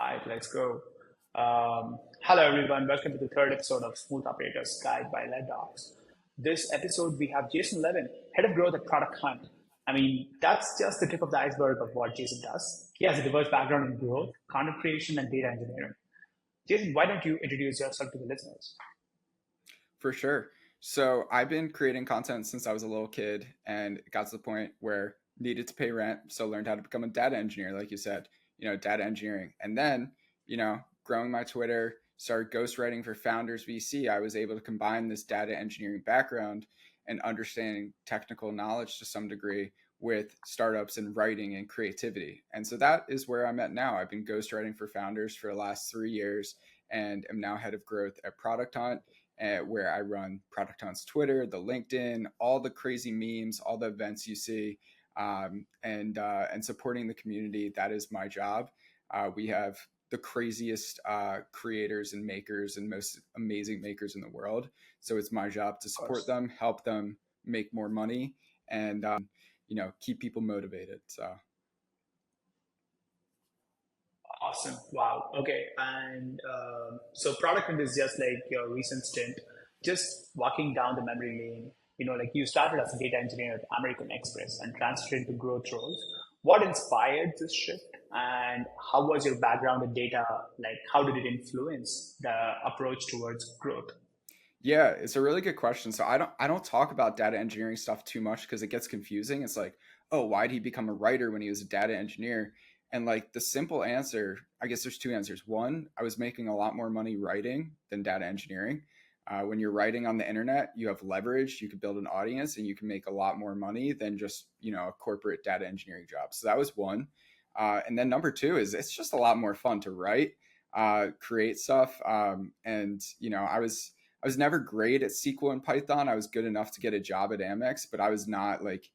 All right, let's go. Hello, everyone. Welcome to the third episode of Smooth Operators Guide by Lead Dogs. This episode, we have Jason Levin, Head of Growth at Product Hunt. I mean, that's just the tip of the iceberg of what Jason does. He has a diverse background in growth, content creation, and data engineering. Jason, why don't you introduce yourself to the listeners? For sure. So I've been creating content since I was a little kid, and it got to the point where needed to pay rent. So learned how to become a data engineer, like you said, data engineering. And then, growing my Twitter, started ghostwriting for Founders VC. I was able to combine this data engineering background and understanding technical knowledge to some degree with startups and writing and creativity. And so that is where I'm at now. I've been ghostwriting for Founders for the last 3 years and am now head of growth at Product Hunt, where I run Product Hunt's Twitter, the LinkedIn, all the crazy memes, all the events you see, and supporting the community. That is my job. We have the craziest creators and makers and most amazing makers in the world. So it's my job to Of support course. them, help them make more money, and keep people motivated. So Awesome. Wow. Okay. And so product hunt is just like your recent stint, just walking down the memory lane. Like you started as a data engineer at American Express and transitioned to growth roles. What inspired this shift? And how was your background in data? Like, how did it influence the approach towards growth? yeah, it's a really good question. So I don't talk about data engineering stuff too much because it gets confusing. It's like, oh, why did he become a writer when he was a data engineer? And like the simple answer, I guess there's two answers. One, I was making a lot more money writing than data engineering. When you're writing on the internet, you have leverage. You can build an audience, and you can make a lot more money than just a corporate data engineering job. So that was one. And then number two is it's just a lot more fun to write, create stuff. And I was never great at SQL and Python. I was good enough to get a job at Amex, but I was not like,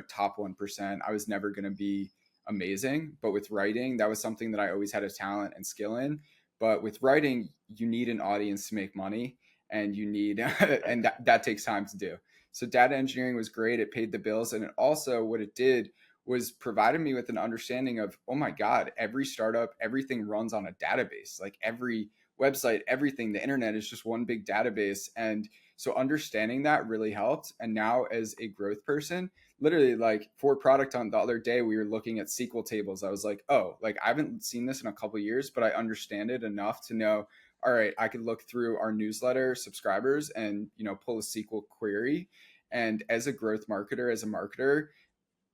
top 1%. I was never going to be amazing. But with writing, that was something that I always had a talent and skill in. But with writing, you need an audience to make money, and you need, and that takes time to do. So data engineering was great. It paid the bills. And it also, what it did was provided me with an understanding of, oh my God, every startup, everything runs on a database. Like every website, everything, the internet is just one big database. And so understanding that really helped. And now as a growth person, literally like for Product Hunt the other day, we were looking at SQL tables. I was like, oh, like I haven't seen this in a couple of years, but I understand it enough to know, all right, I could look through our newsletter pull a SQL query. And as a growth marketer, as a marketer,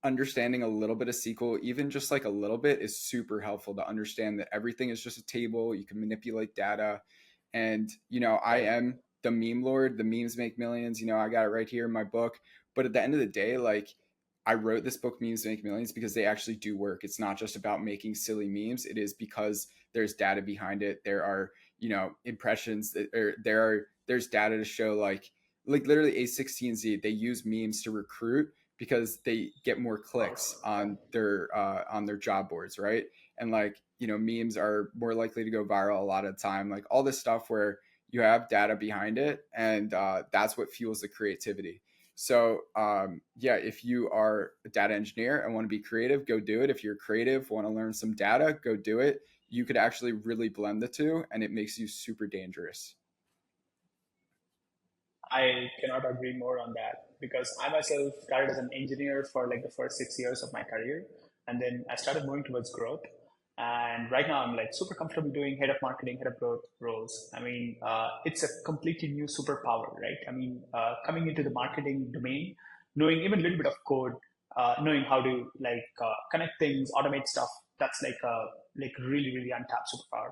understanding a little bit of SQL, even just like a little bit, is super helpful to understand that everything is just a table. You can manipulate data. And, I Right. am the meme lord. The memes make millions. I got it right here in my book. But at the end of the day, like, I wrote this book, Memes Make Millions, because they actually do work. It's not just about making silly memes. It is because there's data behind it. There are, impressions that, or there's data to show like literally A16Z, they use memes to recruit because they get more Of clicks course. on their job boards, right? And like memes are more likely to go viral a lot of the time. Like all this stuff where you have data behind it, and that's what fuels the creativity. So yeah, if you are a data engineer and want to be creative, go do it. If you're creative, want to learn some data, go do it. You could actually really blend the two, and it makes you super dangerous. I cannot agree more on that because I myself started as an engineer for like the first 6 years of my career. And then I started moving towards growth. And right now I'm like super comfortable doing head of marketing, head of growth roles. I mean, it's a completely new superpower, right? I mean, coming into the marketing domain, knowing even a little bit of code, knowing how to connect things, automate stuff, that's like really, really untapped superpower. Well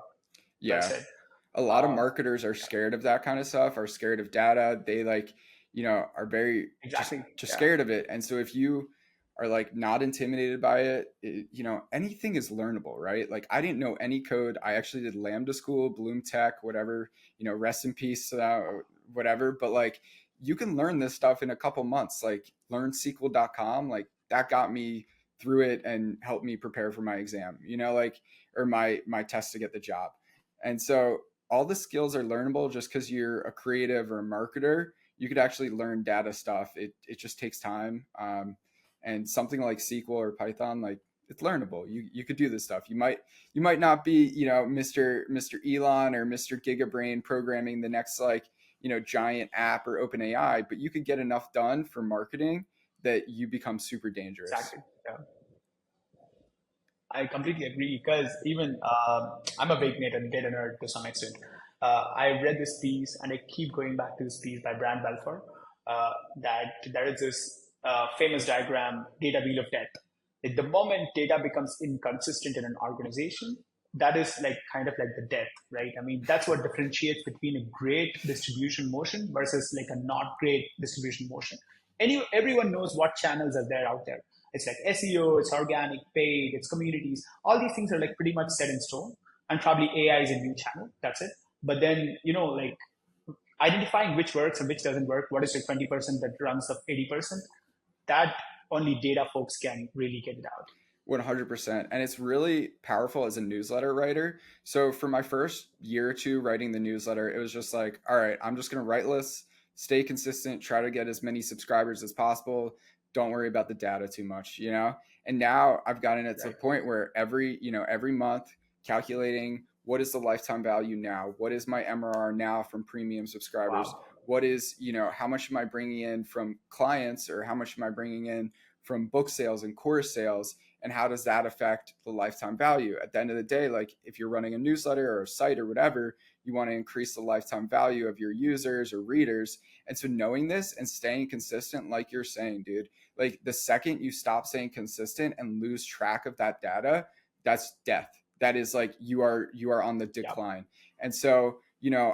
Yeah, said. a lot of Um, marketers are scared of that kind of stuff, are scared of data. They like, are very just exactly. just Yeah. scared of it. And so if you are like not intimidated by anything is learnable, right? Like I didn't know any code. I actually did Lambda school, Bloom Tech, whatever, rest in peace to that, or whatever. But like you can learn this stuff in a couple months. Like learn SQL.com, like that got me through it and helped me prepare for my exam, like or my test to get the job. And so all the skills are learnable just because you're a creative or a marketer. You could actually learn data stuff. It just takes time. And something like SQL or Python, like it's learnable. You could do this stuff. You might not be, Mr. Elon or Mr. Gigabrain programming the next like, giant app or open AI, but you could get enough done for marketing that you become super dangerous. Exactly. Yeah. I completely agree because even I'm a big data nerd to some extent. I read this piece and I keep going back to this piece by Brand Belfer that there is this famous diagram, data wheel of death. Like the moment data becomes inconsistent in an organization, that is like kind of like the death, right? I mean, that's what differentiates between a great distribution motion versus like a not great distribution motion. Everyone knows what channels are there out there. It's like SEO, it's organic, paid, it's communities. All these things are like pretty much set in stone. And probably AI is a new channel. That's it. But then, like identifying which works and which doesn't work, what is the 20% that runs of 80%, that only data folks can really get it out. 100%. And it's really powerful as a newsletter writer. So for my first year or two writing the newsletter, it was just like, all right, I'm just going to write lists, stay consistent, try to get as many subscribers as possible. Don't worry about the data too much. And now I've gotten it to the Right. point where every month calculating what is the lifetime value now? What is my MRR now from premium subscribers? Wow. What is, how much am I bringing in from clients, or how much am I bringing in from book sales and course sales? And how does that affect the lifetime value? At the end of the day, like if you're running a newsletter or a site or whatever, you want to increase the lifetime value of your users or readers. And so knowing this and staying consistent, like you're saying, dude, like the second you stop staying consistent and lose track of that data, that's death. That is like you are on the Yeah. decline. And so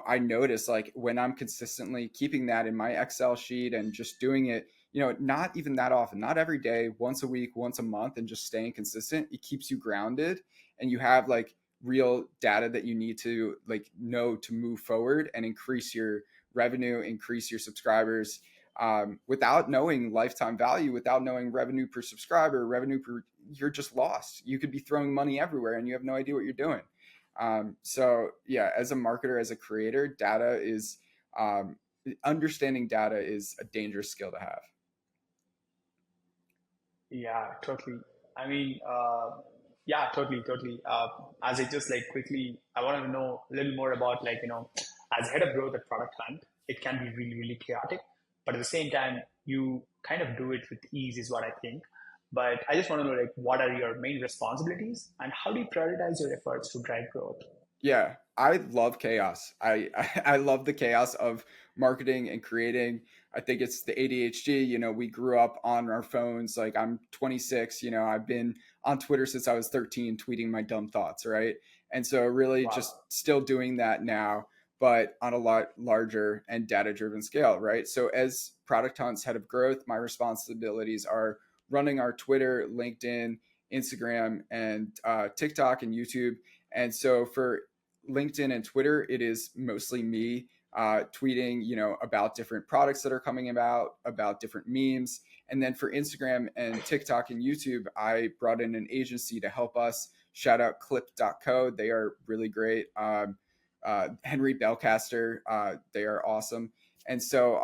I notice like when I'm consistently keeping that in my Excel sheet and just doing it, not even that often, not every day, once a week, once a month, and just staying consistent, it keeps you grounded, and you have like real data that you need to like know to move forward and increase your revenue, increase your subscribers. Without knowing lifetime value, without knowing revenue per subscriber, you're just lost. You could be throwing money everywhere and you have no idea what you're doing. So yeah, as a marketer, as a creator, um, understanding data is a dangerous skill to have. Yeah, totally. I mean, yeah, totally, totally. As I just like quickly, I want to know a little more about like, as head of growth at Product Hunt, it can be really, really chaotic, but at the same time, you kind of do it with ease, is what I think. But I just want to know like, what are your main responsibilities and how do you prioritize your efforts to drive growth? Yeah, I love chaos. I love the chaos of marketing and creating. I think it's the ADHD. We grew up on our phones. Like I'm 26. I've been on Twitter since I was 13, tweeting my dumb thoughts, right? And so really Wow. just still doing that now, but on a lot larger and data-driven scale, right? So as Product Hunt's head of growth, my responsibilities are running our Twitter, LinkedIn, Instagram, and TikTok and YouTube. And so for LinkedIn and Twitter, it is mostly me tweeting, about different products that are coming about different memes. And then for Instagram and TikTok and YouTube, I brought in an agency to help us. Shout out clip.co. They are really great. Henry Belcaster, they are awesome. And so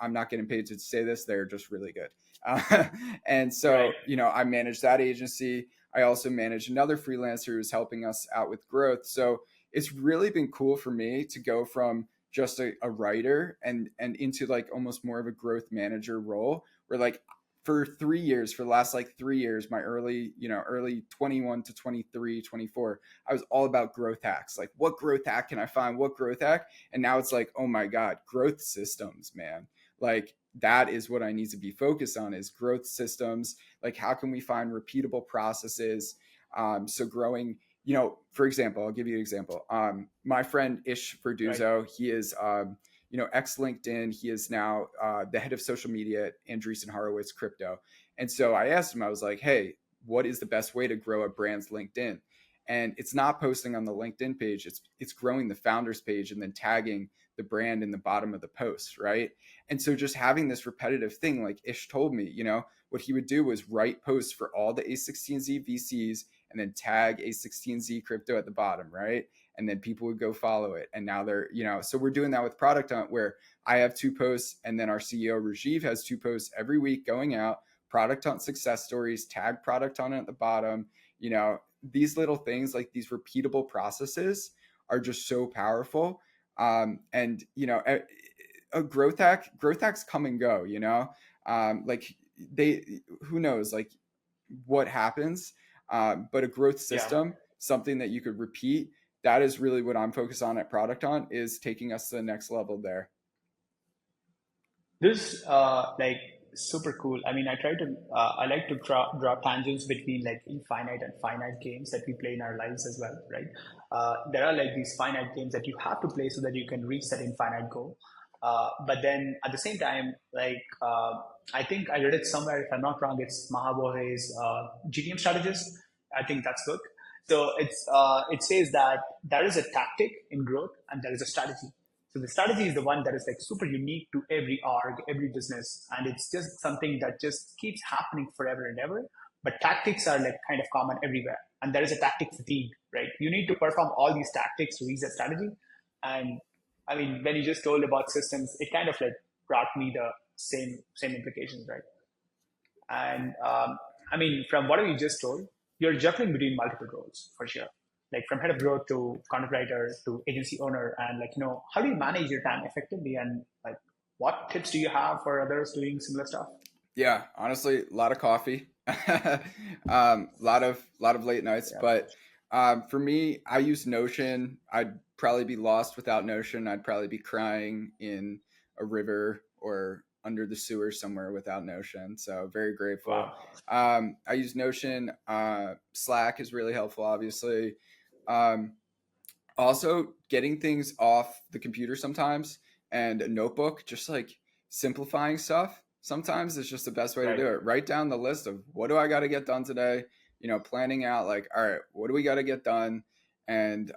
I'm not getting paid to say this. They're just really good. Uh, and Right. so, I manage that agency. I also manage another freelancer who's helping us out with growth. So it's really been cool for me to go from just a writer and into like almost more of a growth manager role, where like for the last like 3 years, my early 21 to 23, 24, I was all about growth hacks. Like what growth hack can I find? What growth hack? And now it's like, oh my God, growth systems, man. Like that is what I need to be focused on, is growth systems. Like how can we find repeatable processes? So growing, for example, I'll give you an example. My friend Ish Right. Verduzzo, he is, ex LinkedIn. He is now the head of social media at Andreessen Horowitz Crypto. And so I asked him, I was like, hey, what is the best way to grow a brand's LinkedIn? And it's not posting on the LinkedIn page. It's growing the founders page and then tagging the brand in the bottom of the post, right? And so just having this repetitive thing, like Ish told me, what he would do was write posts for all the A16Z VCs and then tag A16Z crypto at the bottom, right? And then people would go follow it. And now so we're doing that with Product Hunt, where I have two posts and then our CEO Rajiv has two posts every week going out, product hunt success stories, tag product hunt at the bottom. You know, these little things, like these repeatable processes, are just so powerful. And you know, a growth hacks come and go. You know, like they, who knows, like what happens. But a growth Yeah. system, something that you could repeat, that is really what I'm focused on at Product Hunt, is taking us to the next level there. This like super cool. I mean, I like to draw tangents between like infinite and finite games that we play in our lives as well, right? There are like these finite games that you have to play so that you can reach that infinite goal. But then at the same time, like I think I read it somewhere. If I'm not wrong, it's Mahabohe's GTM strategist. I think that's book. So it says that there is a tactic in growth and there is a strategy. So the strategy is the one that is like super unique to every org, every business, and it's just something that just keeps happening forever and ever. But tactics are like kind of common everywhere, and there is a tactic fatigue, right? You need to perform all these tactics to reach that strategy. And I mean, when you just told about systems, it kind of like brought me the same implications, right? And I mean, from what you just told, you're juggling between multiple roles for sure. Like from head of growth to content writer to agency owner, and like how do you manage your time effectively? And like, what tips do you have for others doing similar stuff? Yeah, honestly, a lot of coffee, lot of late nights. Yeah. But for me, I use Notion. I'd probably be lost without Notion. I'd probably be crying in a river or under the sewer somewhere without Notion. So very grateful. Wow. I use Notion. Slack is really helpful, obviously. Um, Also, getting things off the computer sometimes, and a notebook, just like simplifying stuff sometimes is just the best way to Right. do it. Write down the list of what do I got to get done today, you know, planning out like, all right, what do we got to get done? And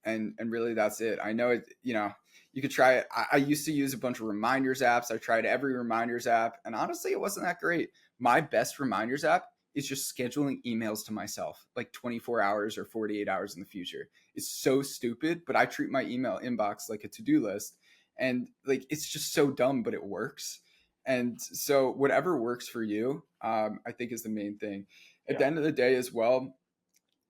really that's it. I know it, you know, you could try it. I used to use a bunch of reminders apps. I tried every reminders app, and honestly it wasn't that great. My best reminders app is just scheduling emails to myself like 24 hours or 48 hours in the future. Is so stupid, but I treat my email inbox like a to-do list. And like it's just so dumb, but it works. And so whatever works for you, I think is the main thing. At the Yeah. end of the day as well,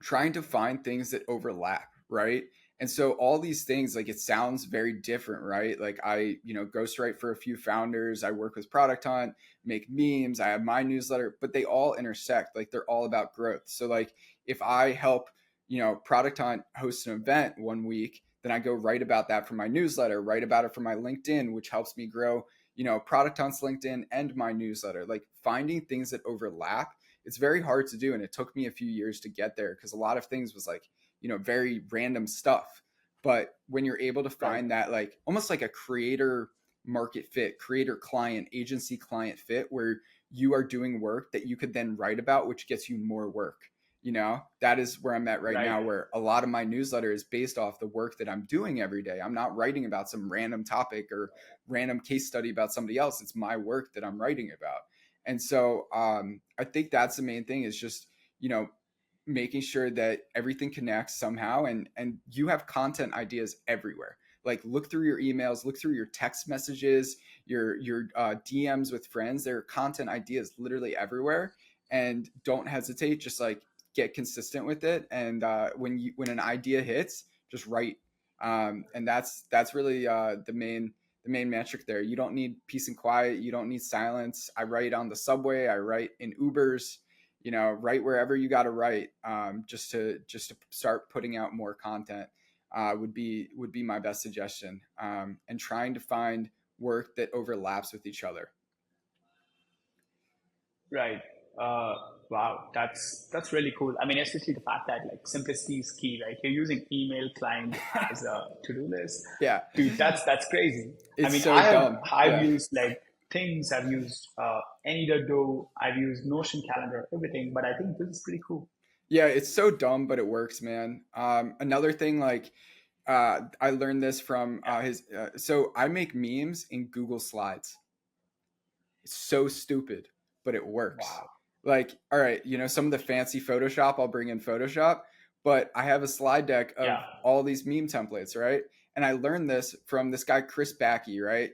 trying to find things that overlap, right? And so all these things, like it sounds very different, right? Like I, you know, ghostwrite for a few founders, I work with Product Hunt, make memes, I have my newsletter, but they all intersect. Like they're all about growth. So like if I help, you know, Product Hunt host an event one week, then I go write about that for my newsletter, write about it for my LinkedIn, which helps me grow, you know, Product Hunt's LinkedIn and my newsletter. Like finding things that overlap, it's very hard to do, and it took me a few years to get there because a lot of things was like, you know, very random stuff. But when you're able to Right. find that, like almost like a creator market fit, creator client, agency client fit, where you are doing work that you could then write about, which gets you more work. You know, that is where I'm at right Right. now, where a lot of my newsletter is based off the work that I'm doing every day. I'm not writing about some random topic or random case study about somebody else. It's my work that I'm writing about. And so I think that's the main thing, is just, you know, making sure that everything connects somehow, and you have content ideas everywhere. Like look through your emails, look through your text messages, your DMs with friends. There are content ideas literally everywhere, and don't hesitate. Just like get consistent with it, and when an idea hits, just write. And that's really the main metric there. You don't need peace and quiet. You don't need silence. I write on the subway. I write in Ubers. You know, write wherever you got to write. Just to start putting out more content would be my best suggestion. And trying to find work that overlaps with each other. Right. Uh, wow, that's really cool. I mean, especially the fact that like simplicity is key, right? You're using email client as a to-do list. Yeah, Dude, that's crazy. I it's mean, so dumb. I've Yeah. used like things. I've used AnyDo. I've used Notion calendar, everything. But I think this is pretty cool. Yeah, it's so dumb, but it works, man. Another thing, like, I learned this from Yeah. his. So I make memes in Google Slides. It's so stupid, but it works. Wow. Like, all right, you know, some of the fancy Photoshop, I'll bring in Photoshop, but I have a slide deck of Yeah. all these meme templates, right? And I learned this from this guy Chris Backey, right?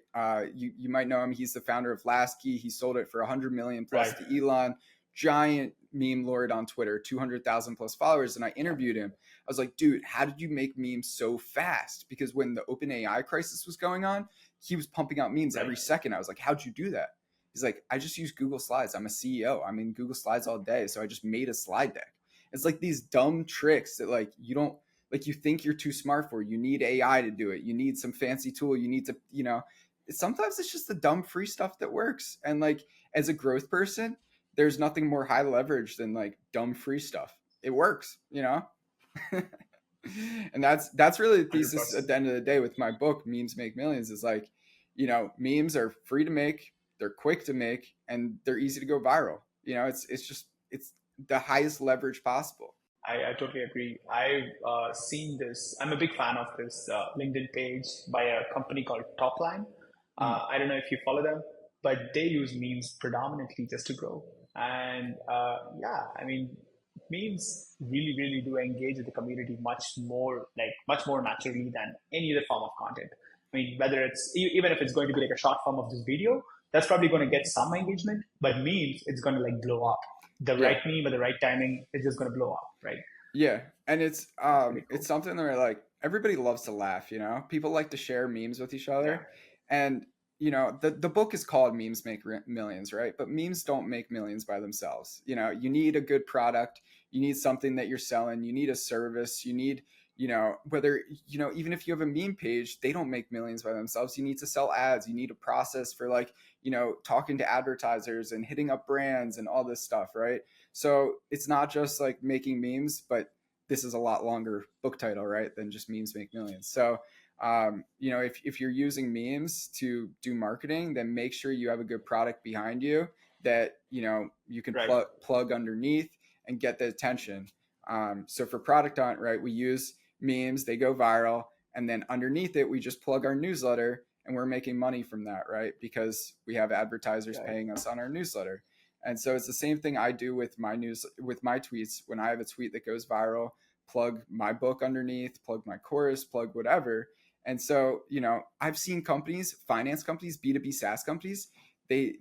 You might know him. He's the founder of Lastkey. He sold it for 100 million plus Right. to Elon. Giant meme lord on Twitter, 200,000 plus followers. And I interviewed him. I was like, dude, how did you make memes so fast? Because when the OpenAI crisis was going on, he was pumping out memes Right. every second. I was like, how'd you do that? He's like, I just use Google Slides. I'm a CEO. I'm in Google Slides all day. So I just made a slide deck. It's like these dumb tricks that like you don't like you think you're too smart for. You need AI to do it. You need some fancy tool. You need to, sometimes it's just the dumb free stuff that works. And like as a growth person, there's nothing more high leverage than like dumb free stuff. It works, and that's really the thesis at 100%. the end of the day with my book, Memes Make Millions, is like, memes are free to make, they're quick to make, and they're easy to go viral. It's the highest leverage possible. I totally agree. I've seen this. I'm a big fan of this LinkedIn page by a company called Topline. Mm, I don't know if you follow them, but they use memes predominantly just to grow. And yeah, I mean, memes really, really do engage with the community much more naturally than any other form of content. I mean, whether even if it's going to be like a short form of this video, that's probably going to get some engagement, but memes, it's going to like blow up. The yeah. right meme at the right timing, it's just going to blow up, right? Yeah, and it's That's pretty it's cool. something where like everybody loves to laugh, People like to share memes with each Yeah, other. And the book is called Memes Make Millions, right? But memes don't make millions by themselves. You need a good product, you need something that you're selling, you need a service, you need, whether, even if you have a meme page, they don't make millions by themselves. You need to sell ads, you need a process for like, talking to advertisers and hitting up brands and all this stuff, right? So it's not just like making memes, but this is a lot longer book title, right? Than just Memes Make Millions. So, if you're using memes to do marketing, then make sure you have a good product behind you that, you can right. plug underneath and get the attention. So for product hunt, right, we use memes, they go viral. And then underneath it, we just plug our newsletter and we're making money from that, right? Because we have advertisers Right. paying us on our newsletter. And so it's the same thing I do with my tweets. When I have a tweet that goes viral, plug my book underneath, plug my course, plug whatever. And so, I've seen companies, finance companies, B2B SaaS companies, they,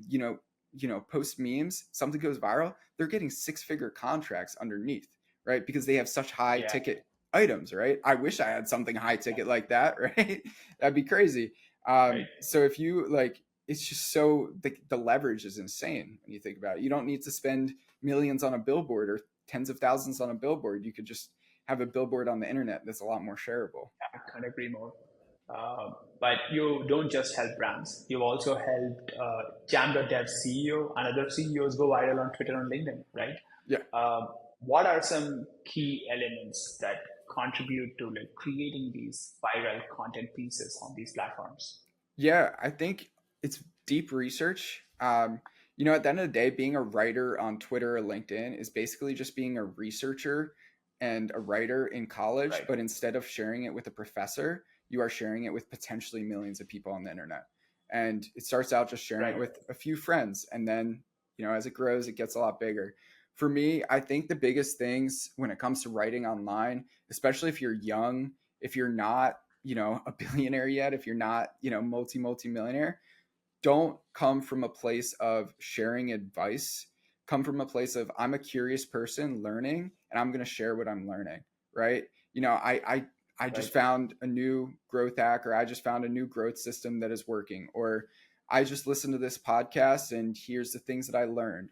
post memes, something goes viral, they're getting six-figure contracts underneath, right? Because they have such high Yeah, ticket items, right? I wish I had something high yeah, ticket like that, right? That'd be crazy. right. So if you like, it's just so the leverage is insane when you think about it. You don't need to spend millions on a billboard or tens of thousands on a billboard. You could just have a billboard on the internet that's a lot more shareable. I can't agree more. But you don't just help brands. You've also helped Jam.dev CEO and other CEOs go viral on Twitter and LinkedIn, right? Yeah. What are some key elements that contribute to like creating these viral content pieces on these platforms? Yeah, I think it's deep research. At the end of the day, being a writer on Twitter or LinkedIn is basically just being a researcher and a writer in college, Right, but instead of sharing it with a professor, you are sharing it with potentially millions of people on the internet. And it starts out just sharing it right, with a few friends. And then, as it grows, it gets a lot bigger. For me, I think the biggest things when it comes to writing online, especially if you're young, if you're not a billionaire yet, if you're not multi millionaire, don't come from a place of sharing advice. Come from a place of, I'm a curious person learning and I'm going to share what I'm learning, right? I right, just found a new growth hack, or I just found a new growth system that is working, or I just listened to this podcast and here's the things that I learned.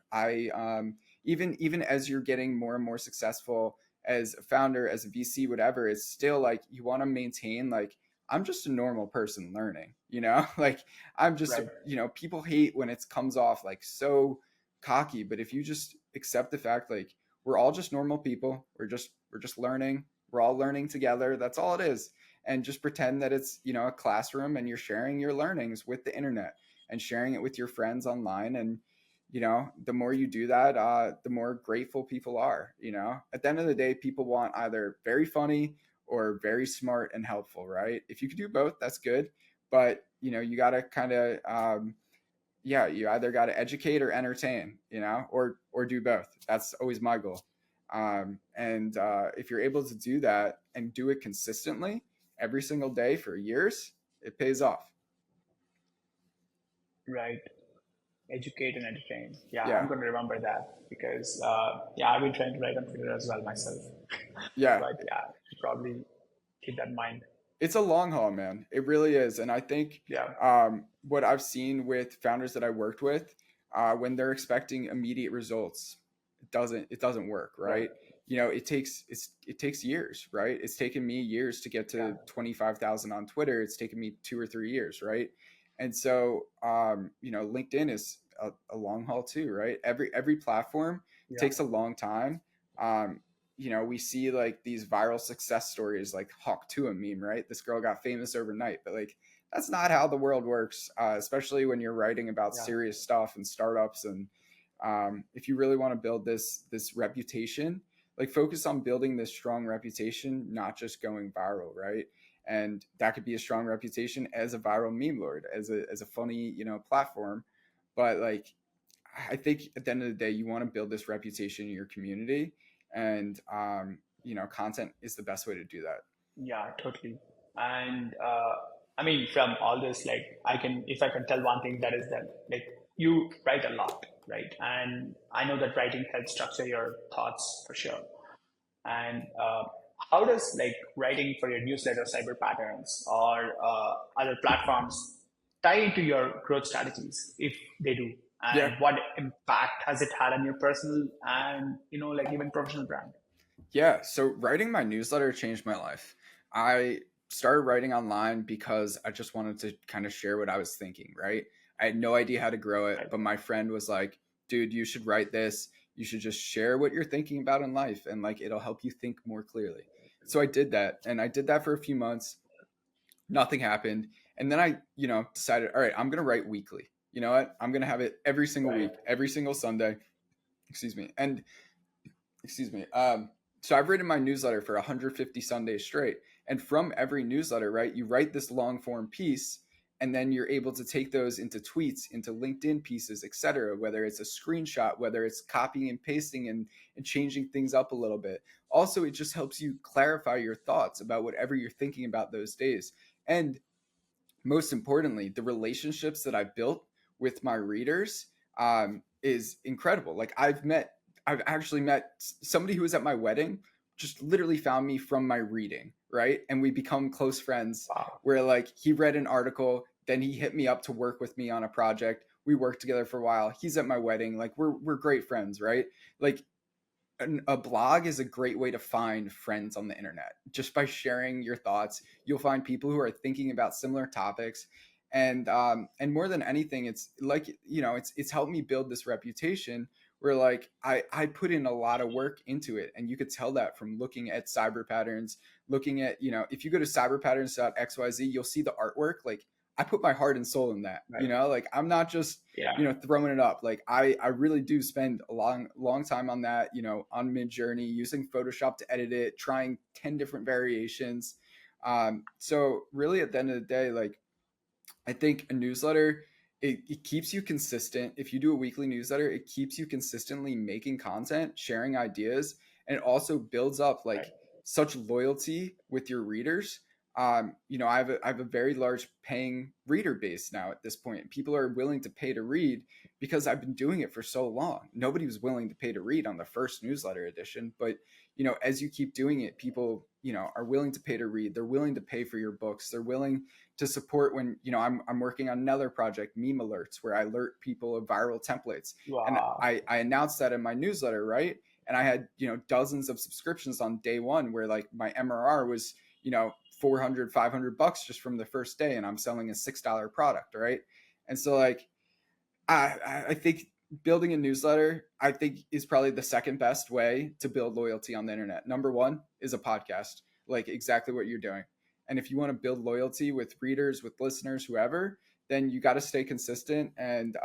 Even as you're getting more and more successful as a founder, as a VC, whatever, it's still like you want to maintain like, I'm just a normal person learning, like I'm just, right, people hate when it comes off like so cocky, but if you just accept the fact, like we're all just normal people, we're just learning, we're all learning together. That's all it is. And just pretend that it's, a classroom and you're sharing your learnings with the internet and sharing it with your friends online. And, the more you do that, the more grateful people are, at the end of the day, people want either very funny or very smart and helpful, right? If you can do both, that's good. But, you got to kind of, yeah, you either got to educate or entertain, or do both. That's always my goal. And if you're able to do that and do it consistently, every single day for years, it pays off. Right. Educate and entertain. Yeah, I'm Yeah. going to remember that because yeah, I've been trying to write on Twitter as well myself. Yeah. But yeah, should probably keep that in mind. It's a long haul, man. It really is. And I think Yeah, what I've seen with founders that I worked with, when they're expecting immediate results, it doesn't work, right. right? It takes years, right? It's taken me years to get Yeah, to 25,000 on Twitter. It's taken me 2 or 3 years, right? And so LinkedIn is a long haul too, right? Every platform yeah, takes a long time. Um, we see like these viral success stories like Hawk Tuah meme, right? This girl got famous overnight, but like that's not how the world works, especially when you're writing about yeah, serious stuff and startups. And if you really want to build this reputation, like focus on building this strong reputation, not just going viral, right? And that could be a strong reputation as a viral meme lord, as a funny platform. But like I think at the end of the day, you want to build this reputation in your community, and content is the best way to do that. yeah, totally. And I mean, from all this, like, if I can tell one thing, that is that, like, you write a lot, right? And I know that writing helps structure your thoughts for sure. And how does like writing for your newsletter, Cyber Patterns, or other platforms tie into your growth strategies, if they do? Yeah, And what impact has it had on your personal and like even professional brand? yeah. So writing my newsletter changed my life. I started writing online because I just wanted to kind of share what I was thinking. Right. I had no idea how to grow it, Right. but my friend was like, "Dude, you should write this. You should just share what you're thinking about in life, and like it'll help you think more clearly." So I did that, and I did that for a few months. Nothing happened. And then I, decided, all right, I'm going to write weekly. You know what? I'm going to have it every single Right. week, every single Sunday. Excuse me. And excuse me. So I've written my newsletter for 150 Sundays straight. And from every newsletter, right, you write this long form piece, and then you're able to take those into tweets, into LinkedIn pieces, etc. Whether it's a screenshot, whether it's copying and pasting and changing things up a little bit. Also, it just helps you clarify your thoughts about whatever you're thinking about those days. And most importantly, the relationships that I've built with my readers is incredible. Like I've actually met somebody who was at my wedding, just literally found me from my reading, right? And we become close friends Wow. where like he read an article, then he hit me up to work with me on a project. We worked together for a while. He's at my wedding. Like we're great friends, right? Like a blog is a great way to find friends on the internet. Just by sharing your thoughts, you'll find people who are thinking about similar topics. And more than anything, it's like it's helped me build this reputation where like I put in a lot of work into it, and you could tell that from looking at cyber patterns, looking at if you go to cyberpatterns.xyz, you'll see the artwork. Like I put my heart and soul in that. Right. Like I'm not just Yeah. throwing it up. Like I really do spend a long time on that, on Mid Journey, using Photoshop to edit it, trying 10 different variations. So really at the end of the day, like I think a newsletter, it keeps you consistent. If you do a weekly newsletter, it keeps you consistently making content, sharing ideas, and it also builds up Right. like such loyalty with your readers. I have a very large paying reader base now at this point. People are willing to pay to read because I've been doing it for so long. Nobody was willing to pay to read on the first newsletter edition, but as you keep doing it, people are willing to pay to read. They're willing to pay for your books. They're willing to support when I'm working on another project, meme alerts, where I alert people of viral templates. And Wow. I announced that in my newsletter, right? And I had dozens of subscriptions on day one, where like my MRR was 400 $500 just from the first day, and I'm selling a $6 product, right? And so like I think building a newsletter, I think, is probably the second best way to build loyalty on the internet. Number one is a podcast, like exactly what you're doing. And if you want to build loyalty with readers, with listeners, whoever, then you got to stay consistent and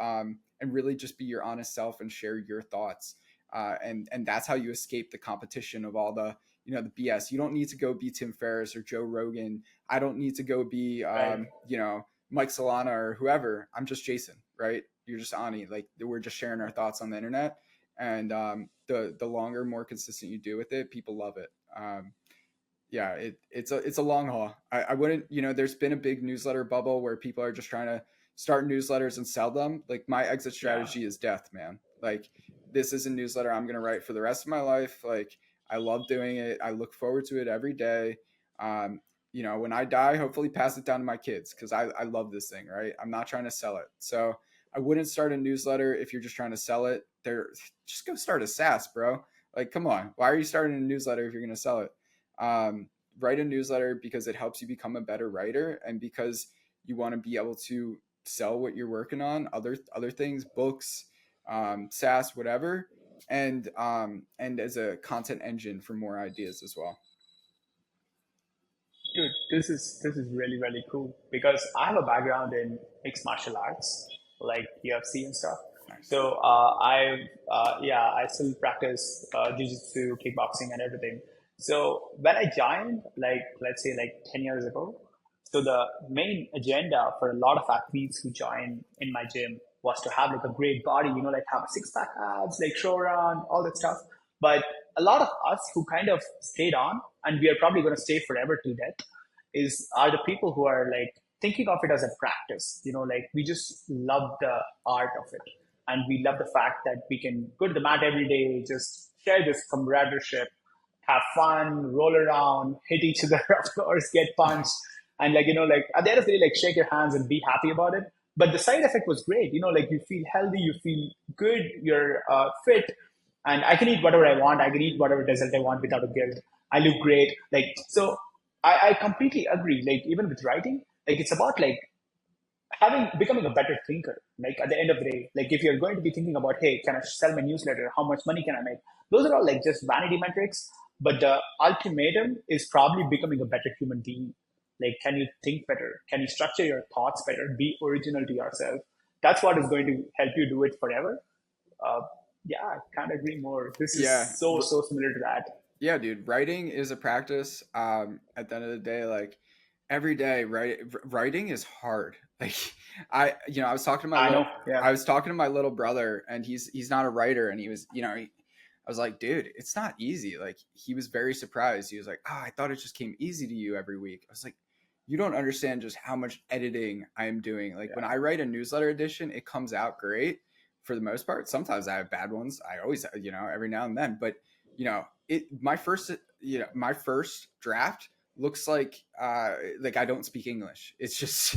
really just be your honest self and share your thoughts. And that's how you escape the competition of all the the BS. You don't need to go be Tim Ferriss or Joe Rogan. I don't need to go be Right. Mike Solana or whoever. I'm just Jason, right? You're just Ani. Like we're just sharing our thoughts on the internet, and the longer, more consistent you do with it, people love it. yeah, it's a long haul. I wouldn't, there's been a big newsletter bubble where people are just trying to start newsletters and sell them. Like my exit Yeah. strategy is death, man. Like this is a newsletter I'm gonna write for the rest of my life. Like I love doing it. I look forward to it every day. Um, when I die, hopefully pass it down to my kids because I love this thing, right? I'm not trying to sell it. So I wouldn't start a newsletter if you're just trying to sell it. Just go start a SaaS, bro. Like, come on, why are you starting a newsletter if you're gonna sell it? um, Write a newsletter because it helps you become a better writer and because you want to be able to sell what you're working on, other things, books, SaaS, whatever, and as a content engine for more ideas as well. Dude, this is really really cool because I have a background in mixed martial arts, like UFC and stuff. Nice. So I still practice jiu-jitsu, kickboxing, and everything. So when I joined, like let's say like 10 years ago, so the main agenda for a lot of athletes who join in my gym was to have like a great body, like have a six pack abs, like show around, all that stuff. But a lot of us who kind of stayed on, and we are probably going to stay forever till death, are the people who are like thinking of it as a practice. Like we just love the art of it, and we love the fact that we can go to the mat every day, just share this camaraderie, have fun, roll around, hit each other, of course, get punched, and like at the end of the day, like shake your hands and be happy about it. But the side effect was great. Like you feel healthy, you feel good, you're fit, and I can eat whatever I want. I can eat whatever dessert I want without a guilt. I look great. Like so, I completely agree. Like even with writing, like it's about like becoming a better thinker. Like at the end of the day, like if you're going to be thinking about, hey, can I sell my newsletter? How much money can I make? Those are all like just vanity metrics. But the ultimatum is probably becoming a better human being. Like, can you think better? Can you structure your thoughts better? Be original to yourself. That's what is going to help you do it forever. Uh, yeah, I can't agree more. This Yeah, is so similar to that. yeah, dude. Writing is a practice. At the end of the day, like every day, writing is hard. Like I was talking to my I little, know. Yeah. I was talking to my little brother, and he's not a writer, and he was, I was like, dude, it's not easy. Like he was very surprised. He was like, oh, I thought it just came easy to you every week. I was like, you don't understand just how much editing I am doing. Like when Yeah. I write a newsletter edition, it comes out great for the most part. Sometimes I have bad ones. I always, every now and then, but my first draft looks like I don't speak English. It's just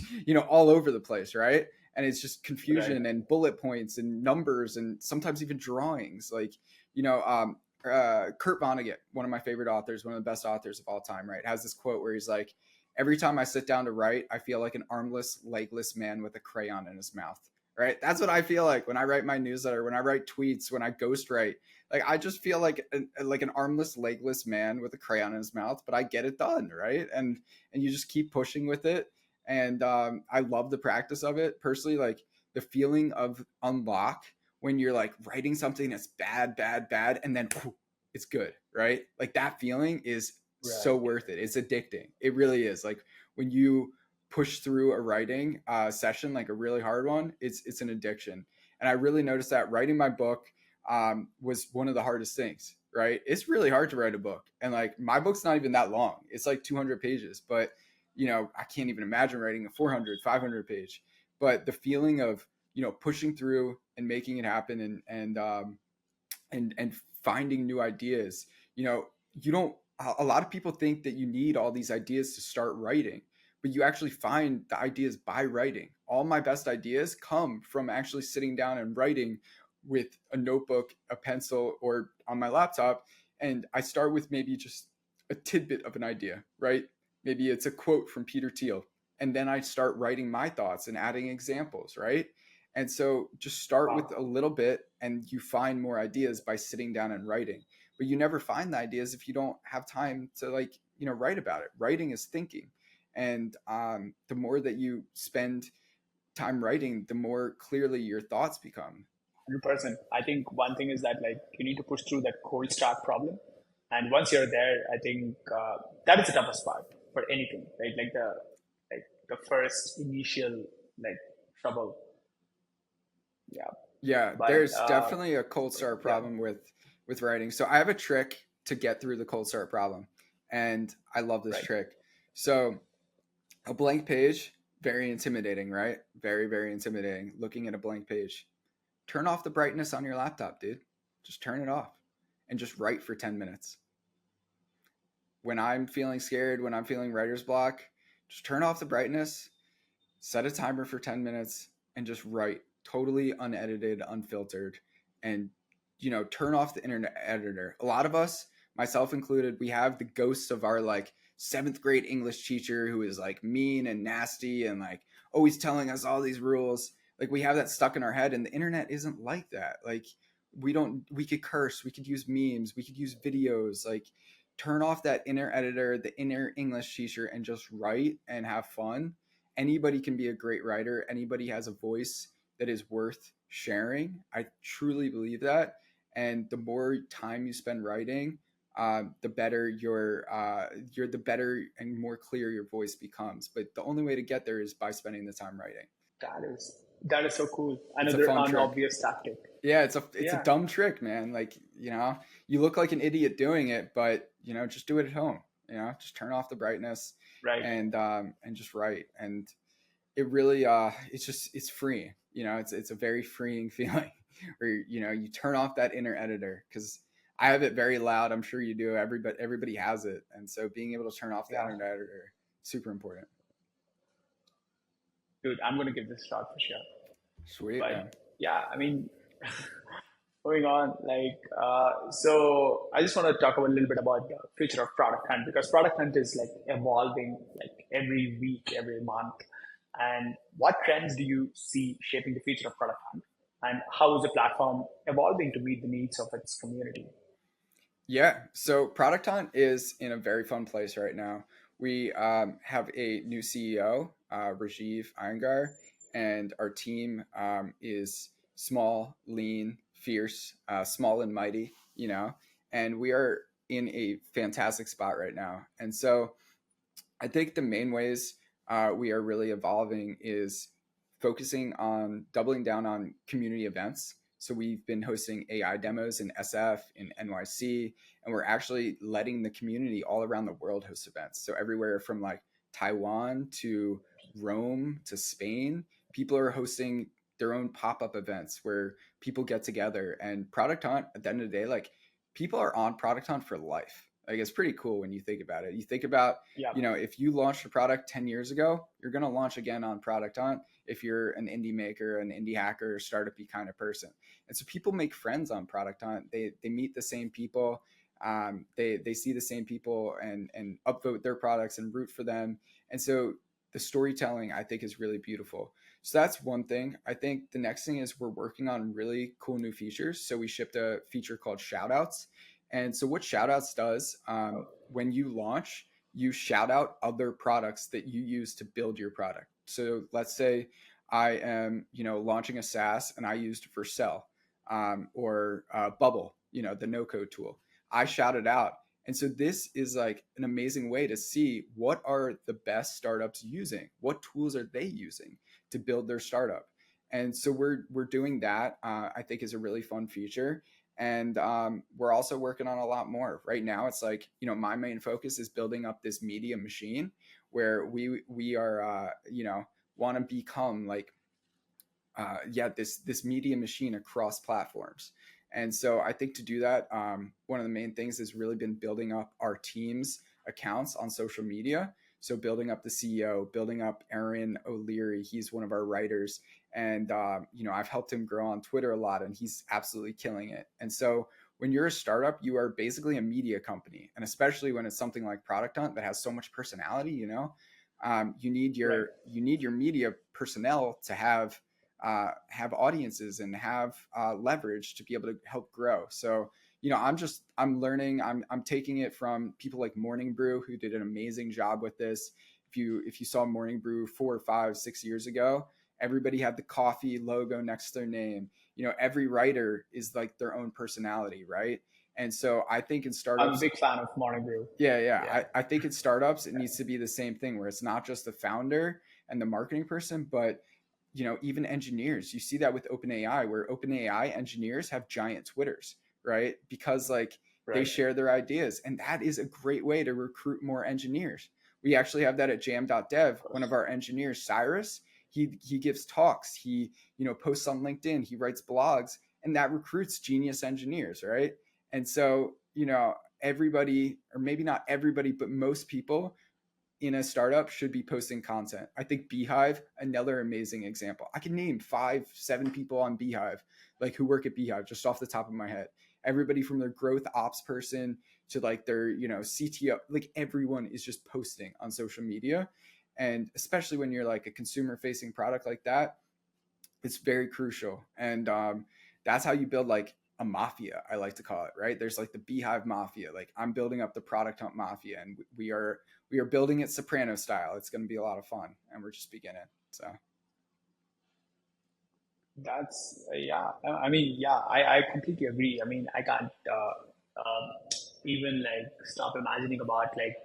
all over the place, right? And it's just Right. confusion and bullet points and numbers and sometimes even drawings. Like you know, Kurt Vonnegut, one of my favorite authors, one of the best authors of all time, right, has this quote where he's like, "Every time I sit down to write, I feel like an armless, legless man with a crayon in his mouth." Right? That's what I feel like when I write my newsletter, when I write tweets, when I ghostwrite. Like I just feel like an armless, legless man with a crayon in his mouth, but I get it done, right? And you just keep pushing with it, and I love the practice of it personally. Like the feeling of unlock when you're like writing something that's bad, bad, bad, and then it's good, right? Like that feeling is so Right. worth it. It's addicting. It really is. Like when you push through a writing session, like a really hard one, it's an addiction. And I really noticed that writing my book was one of the hardest things, right? It's really hard to write a book. And like my book's not even that long. It's like 200 pages, but I can't even imagine writing a 400, 500 page. But the feeling of, pushing through and making it happen and finding new ideas, you don't, a lot of people think that you need all these ideas to start writing, but you actually find the ideas by writing. All my best ideas come from actually sitting down and writing with a notebook, a pencil, or on my laptop. And I start with maybe just a tidbit of an idea, right? Maybe it's a quote from Peter Thiel. And then I start writing my thoughts and adding examples, right? And so just start with Wow. a little bit and you find more ideas by sitting down and writing. But you never find the ideas if you don't have time to write about it. Writing is thinking. And the more that you spend time writing, the more clearly your thoughts become. 100%. I think one thing is that like you need to push through that cold start problem, and once you're there, I think that is the toughest part for anything, right? Like the first initial like trouble. Yeah, Yeah, but there's definitely a cold start yeah, problem with writing. So I have a trick to get through the cold start problem. And I love this Right. trick. So a blank page, very intimidating, right? Very, very intimidating. Looking at a blank page. Turn off the brightness on your laptop, dude. Just turn it off and just write for 10 minutes. When I'm feeling scared, when I'm feeling writer's block, just turn off the brightness, set a timer for 10 minutes, and just write totally unedited, unfiltered, and turn off the internet editor. A lot of us, myself included, we have the ghosts of our like seventh grade English teacher who is like mean and nasty and like always telling us all these rules. Like we have that stuck in our head, and the internet isn't like that. Like we could curse, we could use memes, we could use videos. Like turn off that inner editor, the inner English teacher, and just write and have fun. Anybody can be a great writer. Anybody has a voice that is worth sharing. I truly believe that. And the more time you spend writing, the better the better and more clear your voice becomes. But the only way to get there is by spending the time writing. That is so cool. It's a Another fun trick. unobvious tactic. Yeah, it's a Yeah. dumb trick, man. Like, you look like an idiot doing it, but just do it at home. Just turn off the brightness Right. and just write. And it really it's free. It's a very freeing feeling where you turn off that inner editor, because I have it very loud. I'm sure you do. Everybody has it. And so being able to turn off the Yeah. inner editor, super important. Dude, I'm gonna give this a shot for sure. Sweet, But man. yeah, I mean, moving on, so I just want to talk a little bit about the future of Product Hunt, because Product Hunt is like evolving like every week, every month. And what trends do you see shaping the future of Product Hunt? And how is the platform evolving to meet the needs of its community? Yeah, so Product Hunt is in a very fun place right now. We have a new CEO, Rajiv Iyengar, and our team is small, lean, fierce, small and mighty, and we are in a fantastic spot right now. And so I think the main ways we are really evolving is focusing on doubling down on community events. So we've been hosting AI demos in SF, in NYC, and we're actually letting the community all around the world host events. So everywhere from like Taiwan to Rome to Spain, people are hosting their own pop-up events where people get together. And Product Hunt, at the end of the day, like people are on Product Hunt for life. Like it's pretty cool when you think about it. You think about, Yeah. if you launched a product 10 years ago, you're going to launch again on Product Hunt if you're an indie maker, an indie hacker, startup-y kind of person. And so people make friends on Product Hunt. They meet the same people. They see the same people and upvote their products and root for them. And so the storytelling, I think, is really beautiful. So that's one thing. I think the next thing is we're working on really cool new features. So we shipped a feature called Shoutouts. And so what Shoutouts does, Oh, when you launch, you shout out other products that you use to build your product. So let's say I am, launching a SaaS and I used Vercel or Bubble, the no code tool. I shout it out. And so this is like an amazing way to see what are the best startups using, what tools are they using to build their startup. And so we're doing that. I think is a really fun feature, and we're also working on a lot more right now. It's like, my main focus is building up this media machine where we are want to become like this media machine across platforms. And so I think to do that, one of the main things has really been building up our team's accounts on social media. So building up the CEO, building up Aaron O'Leary, he's one of our writers, and I've helped him grow on Twitter a lot, and he's absolutely killing it. And so when you're a startup, you are basically a media company, and especially when it's something like Product Hunt that has so much personality, you need right. your media personnel to have audiences and have leverage to be able to help grow. So I'm learning. I'm taking it from people like Morning Brew, who did an amazing job with this. If you saw Morning Brew 4 or 5, 6 years ago, everybody had the coffee logo next to their name. Every writer is like their own personality, right? And so I think in I'm a startups, big fan of Morning Brew. yeah. Yeah. I think in startups, it needs to be the same thing where it's not just the founder and the marketing person, but even engineers. You see that with OpenAI, where OpenAI engineers have giant Twitters, right? Because like they Right. share their ideas. And that is a great way to recruit more engineers. We actually have that at jam.dev. Of One of course. our engineers, Cyrus, he gives talks, he, posts on LinkedIn, he writes blogs, and that recruits genius engineers, right? And so, everybody, or maybe not everybody, but most people in a startup should be posting content. I think Beehive, another amazing example. I can name 5, 7 people on Beehive, like who work at Beehive, just off the top of my head. Everybody from their growth ops person to like their, CTO, like everyone is just posting on social media. And especially when you're like a consumer facing product like that, it's very crucial. And that's how you build like a mafia, I like to call it, right? There's like the Beehive mafia. Like I'm building up the product hunt mafia, and we are building it Soprano style. It's going to be a lot of fun, and we're just beginning. So That's yeah. I mean, yeah, I completely agree. I mean, I can't even like stop imagining about like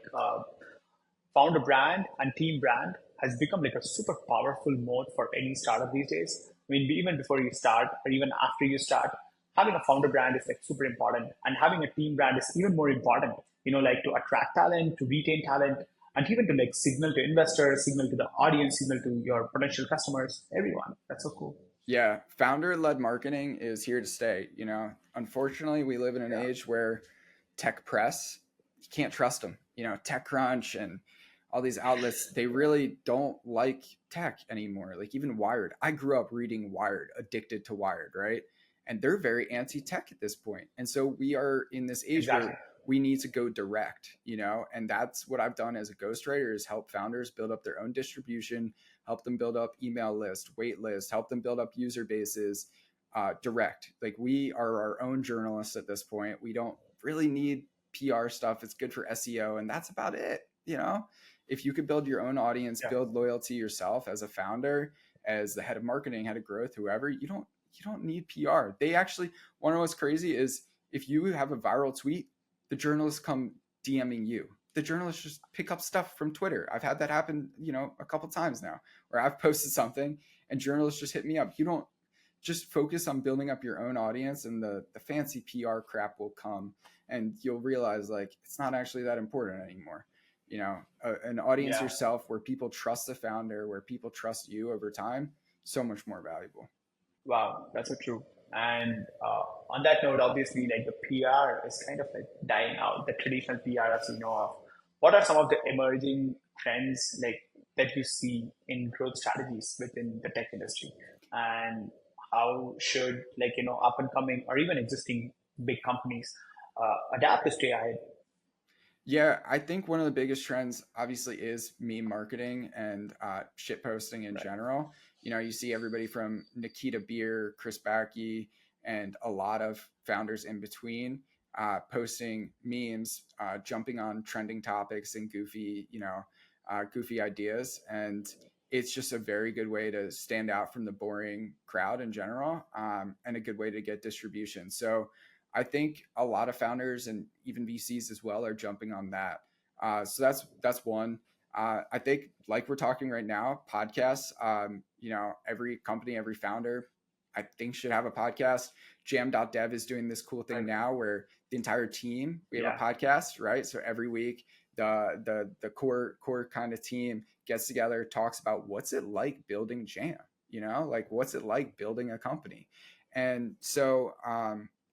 founder brand and team brand has become like a super powerful mode for any startup these days. I mean, even before you start or even after you start, having a founder brand is like super important, and having a team brand is even more important. Like to attract talent, to retain talent, and even to like signal to investors, signal to the audience, signal to your potential customers, everyone. That's so cool. yeah, founder led marketing is here to stay. Unfortunately, we live in an Yeah. age where tech press, you can't trust them. TechCrunch and all these outlets, they really don't like tech anymore. Like even Wired. I grew up reading Wired, addicted to Wired, right? And they're very anti tech at this point. And so we are in this age Exactly. where we need to go direct, and that's what I've done as a ghostwriter is help founders build up their own distribution, help them build up email list, wait list, help them build up user bases, direct. Like we are our own journalists at this point. We don't really need PR stuff. It's good for SEO, and that's about it. If you could build your own audience, Yeah. build loyalty yourself as a founder, as the head of marketing, head of growth, whoever, you don't need PR. They actually, one of what's crazy is if you have a viral tweet, the journalists come DMing you. The journalists just pick up stuff from Twitter. I've had that happen, a couple times now, where I've posted something and journalists just hit me up. You don't just focus on building up your own audience, and the fancy PR crap will come, and you'll realize like it's not actually that important anymore. An audience Yeah. yourself where people trust the founder, where people trust you over time, so much more valuable. Wow, that's so true. And on that note, obviously, like the PR is kind of like dying out, the traditional PR as you know of. What are some of the emerging trends like that you see in growth strategies within the tech industry? And how should like, up and coming or even existing big companies adapt to stay ahead? Yeah, I think one of the biggest trends obviously is meme marketing and shit posting in Right. general. You see everybody from Nikita Beer, Chris Backy, and a lot of founders in between posting memes, jumping on trending topics and goofy ideas. And it's just a very good way to stand out from the boring crowd in general, and a good way to get distribution. So I think a lot of founders and even VCs as well are jumping on that. So that's one. I think like we're talking right now, podcasts. Every company, every founder, I think should have a podcast. Jam.dev is doing this cool thing Right. now where the entire team we have a Yeah. podcast, right? So every week the core kind of team gets together, talks about what's it like building Jam. Like what's it like building a company, and so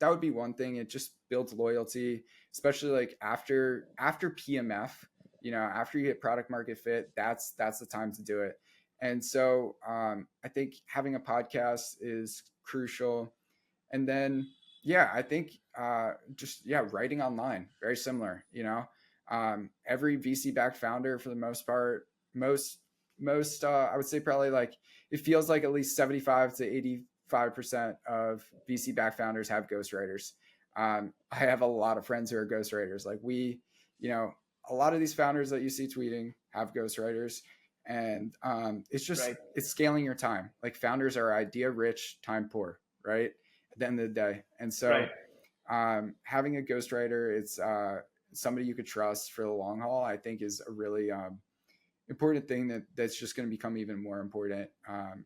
that would be one thing. It just builds loyalty, especially like after PMF. After you hit product market fit, that's the time to do it. And so I think having a podcast is crucial. And then yeah, I think just yeah, writing online, very similar. Every VC backed founder for the most part, most I would say probably like it feels like at least 75 to 85% of VC backed founders have ghostwriters. I have a lot of friends who are ghostwriters. Like you know, a lot of these founders that you see tweeting have ghostwriters, and Right. it's scaling your time. Like founders are idea rich, time poor, right? At the end of the day, and Right. so having a ghostwriter, it's somebody you could trust for the long haul. I think is a really important thing that's just going to become even more important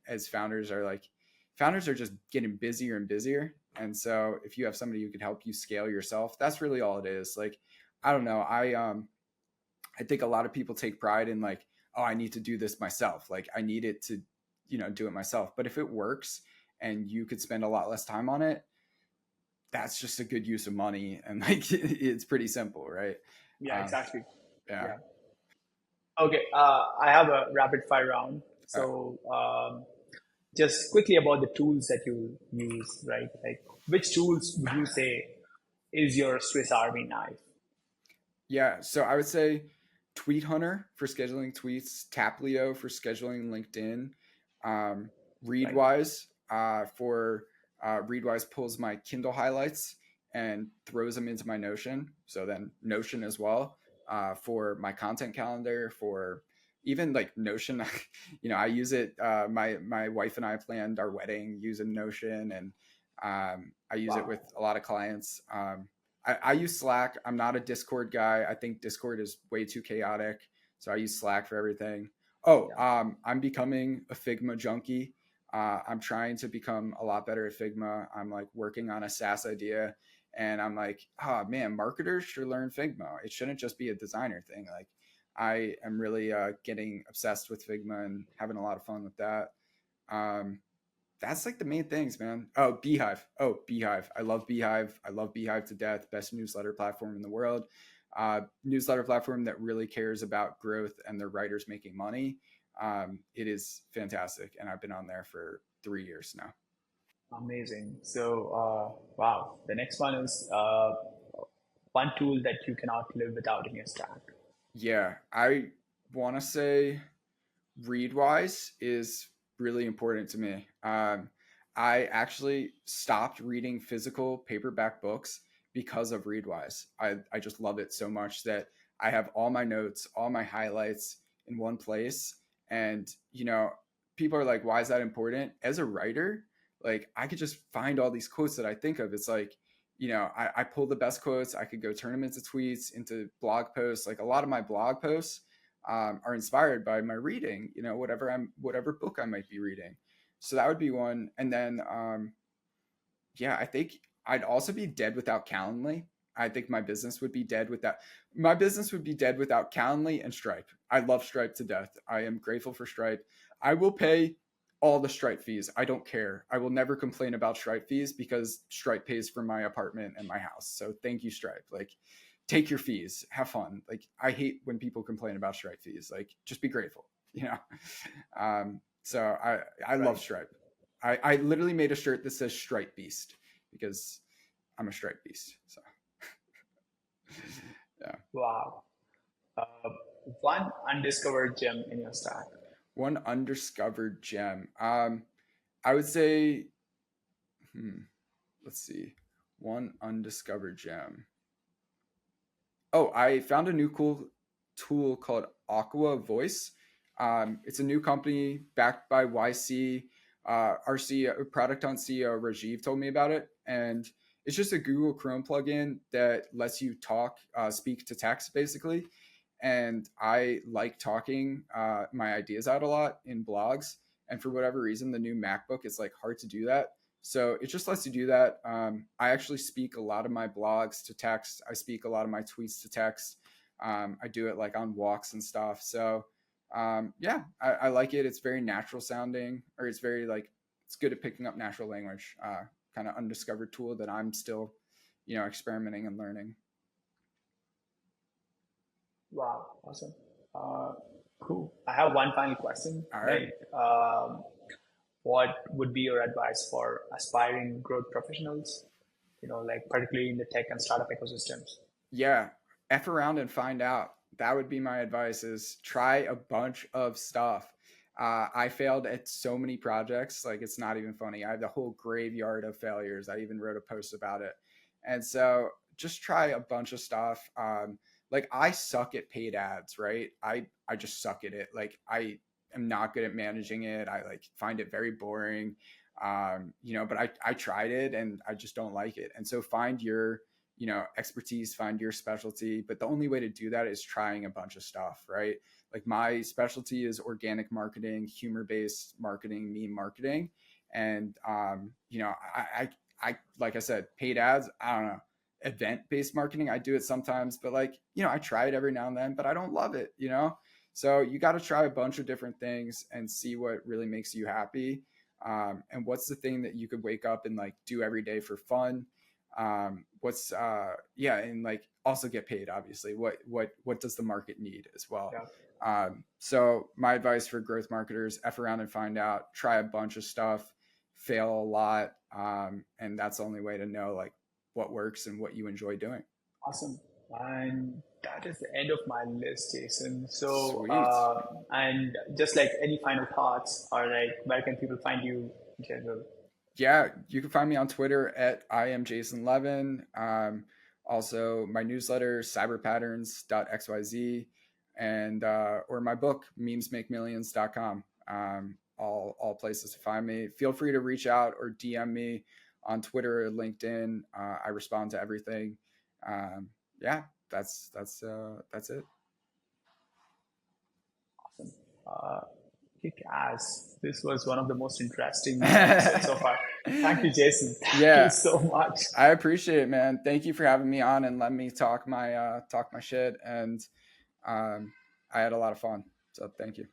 as founders are just getting busier and busier. And so if you have somebody who could help you scale yourself, that's really all it is. Like, I don't know. I think a lot of people take pride in like, oh, I need to do this myself. Like I need it to, do it myself. But if it works and you could spend a lot less time on it, that's just a good use of money. And like it's pretty simple, right? Yeah, Um, exactly. yeah. Yeah. Okay. I have a rapid fire round. Uh, So just quickly about the tools that you use, right? Like which tools would you say is your Swiss Army knife? yeah. So I would say Tweet Hunter for scheduling tweets, Taplio for scheduling LinkedIn, um, Right. Readwise for Readwise pulls my Kindle highlights and throws them into my Notion. So then Notion as well for my content calendar, for even like Notion. I use it. My wife and I planned our wedding using Notion, and I use it with Wow. a lot of clients. I use Slack. I'm not a Discord guy. I think Discord is way too chaotic. So I use Slack for everything. Oh, Yeah. I'm becoming a Figma junkie. I'm trying to become a lot better at Figma. I'm like working on a SaaS idea, and I'm like, oh man, marketers should learn Figma. It shouldn't just be a designer thing. Like, I am really getting obsessed with Figma and having a lot of fun with that. Um, that's like the main things, man. Oh, Beehive. Oh, Beehive. I love Beehive. I love Beehive to death. Best newsletter platform in the world. Newsletter platform that really cares about growth and their writers making money. It is fantastic, and I've been on there for 3 years now. Amazing. So, wow. The next one is one tool that you cannot live without in your stack. Yeah, I want to say Readwise is really important to me. I actually stopped reading physical paperback books because of Readwise. I just love it so much that I have all my notes, all my highlights in one place. And, people are like, why is that important? As a writer, like I could just find all these quotes that I think of. It's like, I pull the best quotes. I could go turn them into tweets, into blog posts. Like a lot of my blog posts are inspired by my reading, whatever book I might be reading. So that would be one. And then yeah, I think I'd also be dead without Calendly. I think my business would be dead without my business would be dead without Calendly and Stripe. I love Stripe to death. I am grateful for Stripe. I will pay all the Stripe fees. I don't care. I will never complain about Stripe fees because Stripe pays for my apartment and my house. So thank you, Stripe. Like, take your fees, have fun. Like, I hate when people complain about Stripe fees. Like, just be grateful, you know. So I love Right. Stripe. I literally made a shirt that says Stripe Beast because I'm a Stripe Beast. So yeah. Wow. Uh, one undiscovered gem in your stack. One undiscovered gem. I would say, hmm, let's see, one undiscovered gem. Oh, I found a new cool tool called Aqua Voice. It's a new company backed by YC. Our CEO, product on CEO Rajiv told me about it, and it's just a Google Chrome plugin that lets you speak to text, basically. And I like talking my ideas out a lot in blogs. And for whatever reason, the new MacBook is like hard to do that. So it just lets you do that. I actually speak a lot of my blogs to text. I speak a lot of my tweets to text. I do it like on walks and stuff. So yeah, I like it. It's very natural sounding, or it's very like it's good at picking up natural language. Kind of undiscovered tool that I'm still, experimenting and learning. Wow. Awesome. Uh, cool. I have one final question. All right. Like, what would be your advice for aspiring growth professionals? Like particularly in the tech and startup ecosystems. Yeah, F around and find out. That would be my advice is try a bunch of stuff. I failed at so many projects, like it's not even funny. I have the whole graveyard of failures. I even wrote a post about it. And so just try a bunch of stuff. Like I suck at paid ads, right? I just suck at it. Like I am not good at managing it. I like find it very boring. But I tried it and I just don't like it. And so find your expertise, find your specialty. But the only way to do that is trying a bunch of stuff, right? Like my specialty is organic marketing, humor based marketing, meme marketing. And, I like I said, paid ads, I don't know. Event-based marketing, I do it sometimes, but like, I try it every now and then, but I don't love it. So you got to try a bunch of different things and see what really makes you happy. And what's the thing that you could wake up and like do every day for fun? What's yeah, and like also get paid, obviously. What does the market need as well? Yeah. So my advice for growth marketers: F around and find out, try a bunch of stuff, fail a lot. And that's the only way to know like what works and what you enjoy doing. Awesome. And that is the end of my list, Jason. So, Sweet. and just like any final thoughts, or like where can people find you in general? Yeah, you can find me on Twitter at I am Jason Levin. Also, my newsletter, cyberpatterns.xyz, and or my book, memesmakemillions.com. All places to find me. Feel free to reach out or DM me on Twitter or LinkedIn. I respond to everything. Yeah, that's it. Awesome. Kick ass. This was one of the most interesting episodes so far. Thank you, Jason. Thank you Yeah, so much. I appreciate it, man. Thank you for having me on and letting me talk my shit. And I had a lot of fun. So thank you.